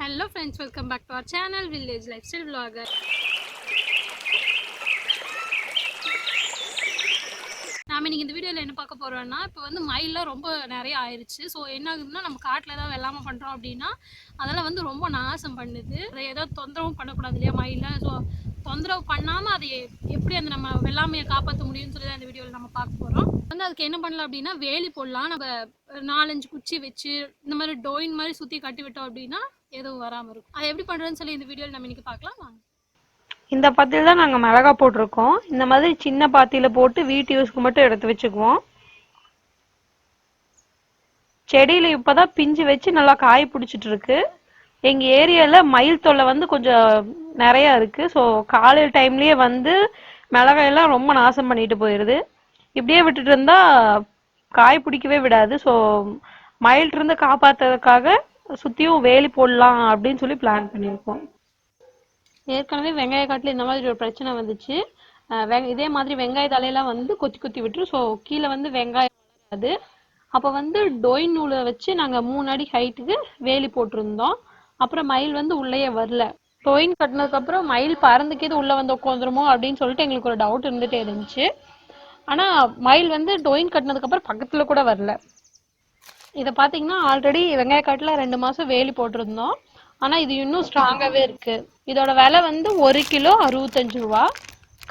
Hello friends, welcome back to our channel Village Lifestyle Vlogger. நாம இன்னைக்கு இந்த வீடியோல என்ன பார்க்க போறோம்னா இப்போ வந்து மயில்லாம் ரொம்ப நிறைய ஆயிருச்சு. ஸோ என்ன ஆகுதுன்னா நம்ம காட்டில் ஏதாவது வெள்ளாமல் பண்ணுறோம் அப்படின்னா அதெல்லாம் வந்து ரொம்ப நாசம் பண்ணுது. அதை ஏதாவது தொந்தரவும் பண்ணக்கூடாது இல்லையா மயில. ஸோ தொந்தரவு பண்ணாமல் அதை எப்படி அந்த நம்ம வெள்ளாமையை காப்பாற்ற முடியும்னு சொல்லி அந்த வீடியோவில் நம்ம பார்க்க போகிறோம். வந்து அதுக்கு என்ன பண்ணலாம் அப்படின்னா வேலி போடலாம். நம்ம 4-5 குச்சி வச்சு இந்த மாதிரி டோயின் மாதிரி சுற்றி கட்டி விட்டோம் அப்படின்னா எதுவும் வராமல் இருக்கும். அதை எப்படி பண்ணுறதுன்னு சொல்லி இந்த வீடியோவில் நம்ம இன்னைக்கு பார்க்கலாம் வாங்க. இந்த பாத்தியில் தான் நாங்கள் மிளகா போட்டிருக்கோம். இந்த மாதிரி சின்ன பாத்தியில் போட்டு வீட்டு யூஸ்க்கு மட்டும் எடுத்து வச்சுக்குவோம். செடியில் இப்போ தான் பிஞ்சு வச்சு நல்லா காய் பிடிச்சிட்டு இருக்கு. எங்கள் ஏரியாவில் மயில் தொல்லை வந்து கொஞ்சம் நிறையா இருக்குது. ஸோ காலையில் டைம்லேயே வந்து மிளகாயெல்லாம் ரொம்ப நாசம் பண்ணிட்டு போயிடுது. இப்படியே விட்டுட்டு இருந்தால் காய் பிடிக்கவே விடாது. ஸோ மயிலிருந்து காப்பாற்றுறதுக்காக சுற்றியும் வேலி போடலாம் அப்படின்னு சொல்லி பிளான் பண்ணியிருக்கோம். ஏற்கனவே வெங்காய காட்டில் இந்த மாதிரி ஒரு பிரச்சனை வந்துச்சு. இதே மாதிரி வெங்காய தலையெல்லாம் வந்து கொத்தி கொத்தி விட்டுரும். ஸோ கீழே வந்து வெங்காயம் வளராது. அப்போ வந்து டொயின் நூலை வச்சு நாங்கள் 3 அடி ஹைட்டுக்கு வேலி போட்டிருந்தோம். அப்புறம் மயில் வந்து உள்ளேயே வரல. டொயின் கட்டினதுக்கப்புறம் மயில் பறந்துக்கேது உள்ளே வந்து உட்காந்துருமோ அப்படின்னு சொல்லிட்டு எங்களுக்கு ஒரு டவுட் இருந்துகிட்டே இருந்துச்சு. ஆனால் மயில் வந்து டொயின் கட்டினதுக்கப்புறம் பக்கத்தில் கூட வரல. இதை பார்த்தீங்கன்னா ஆல்ரெடி வெங்காய காட்டில் 2 மாதம் வேலி போட்டிருந்தோம். ஆனால் இது இன்னும் ஸ்ட்ராங்காகவே இருக்குது. இதோட விலை வந்து 1 கிலோ 65 ரூபா.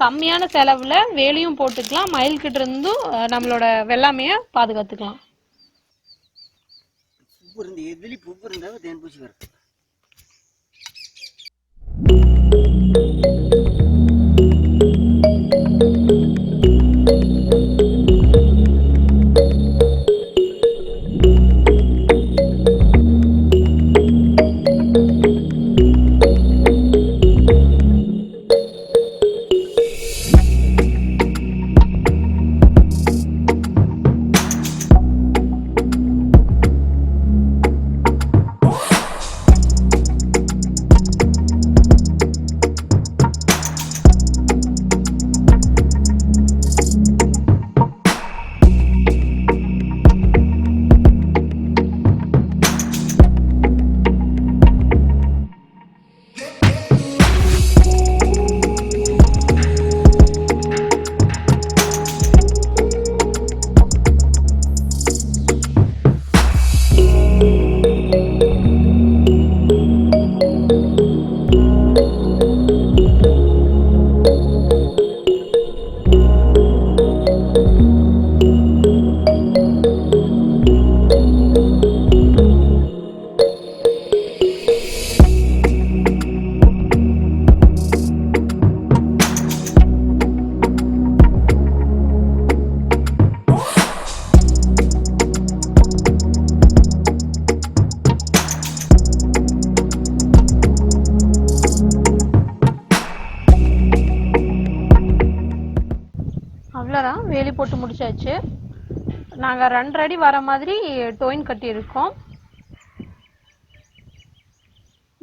கம்மியான செலவில் வேலியும் போட்டுக்கலாம், மயில்கிட்ட இருந்தும் நம்மளோட வெள்ளாமையை பாதுகாத்துக்கலாம். அவ்வளோதான், வேலி போட்டு முடிச்சாச்சு. நாங்கள் 2 அடி வர மாதிரி டொயின் கட்டியிருக்கோம்.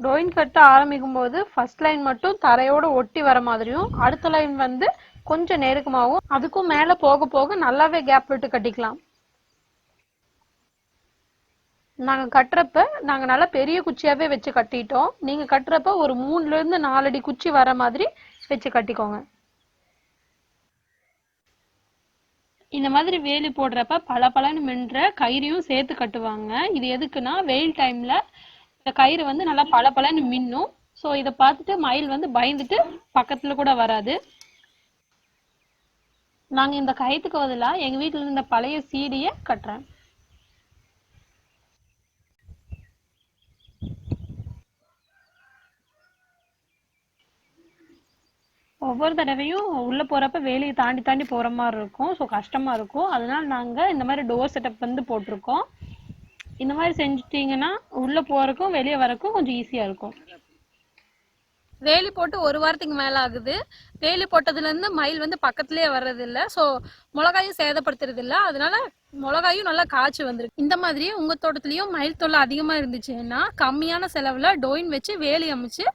டொயின் கட்ட ஆரம்பிக்கும் போது ஃபர்ஸ்ட் லைன் மட்டும் தரையோட ஒட்டி வர மாதிரியும், அடுத்த லைன் வந்து கொஞ்சம் நெருக்கமாகவும், அதுக்கும் மேலே போக போக நல்லாவே கேப் விட்டு கட்டிக்கலாம். நாங்கள் கட்டுறப்ப நாங்கள் நல்லா பெரிய குச்சியாகவே வச்சு கட்டிட்டோம். நீங்கள் கட்டுறப்ப ஒரு 3-4 அடி குச்சி வர மாதிரி வச்சு கட்டிக்கோங்க. இந்த மாதிரி வேலி போடுறப்ப பளபளன்னு மின்ற கயிறையும் சேர்த்து கட்டுவாங்க. இது எதுக்குன்னா வெயில் டைம்ல இந்த கயிறு வந்து நல்லா பளபளன்னு மின்னும். ஸோ இதை பார்த்துட்டு மயில் வந்து பயந்துட்டு பக்கத்துல கூட வராது. நாங்க இந்த கயிற்றுக்கு பதிலாக எங்க வீட்டுல இருந்த பழைய சீடியை கட்டுறேன். ஒவ்வொரு தடவையும் உள்ள போறப்ப வேலையை தாண்டி தாண்டி போற மாதிரி இருக்கும். ஸோ கஷ்டமா இருக்கும். அதனால நாங்க இந்த மாதிரி டோர் செட்டப் வந்து போட்டிருக்கோம். இந்த மாதிரி செஞ்சுட்டீங்கன்னா உள்ள போறதுக்கும் வெளியே வரக்கும் கொஞ்சம் ஈஸியா இருக்கும். வேலி போட்டு 1 வாரத்துக்கு மேலே ஆகுது. வேலி போட்டதுலேருந்து மயில் வந்து பக்கத்துலேயே வர்றதில்லை. ஸோ மிளகாயும் சேதப்படுத்துறது இல்லை. அதனால மிளகாயும் நல்லா காய்ச்சி வந்துருக்கு. இந்த மாதிரி உங்கள் தோட்டத்துலேயும் மயில் தொல்லை அதிகமாக இருந்துச்சுன்னா கம்மியான செலவில் டொயின் வச்சு வேலி அமைச்சு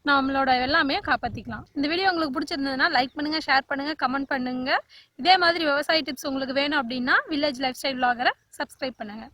நம்மளோட எல்லாமே காப்பாற்றிக்கலாம். இந்த வீடியோ உங்களுக்கு பிடிச்சிருந்ததுன்னா லைக் பண்ணுங்கள், ஷேர் பண்ணுங்கள், கமெண்ட் பண்ணுங்கள். இதே மாதிரி விவசாய டிப்ஸ் உங்களுக்கு வேணும் அப்படின்னா village life style vlogger subscribe பண்ணுங்கள்.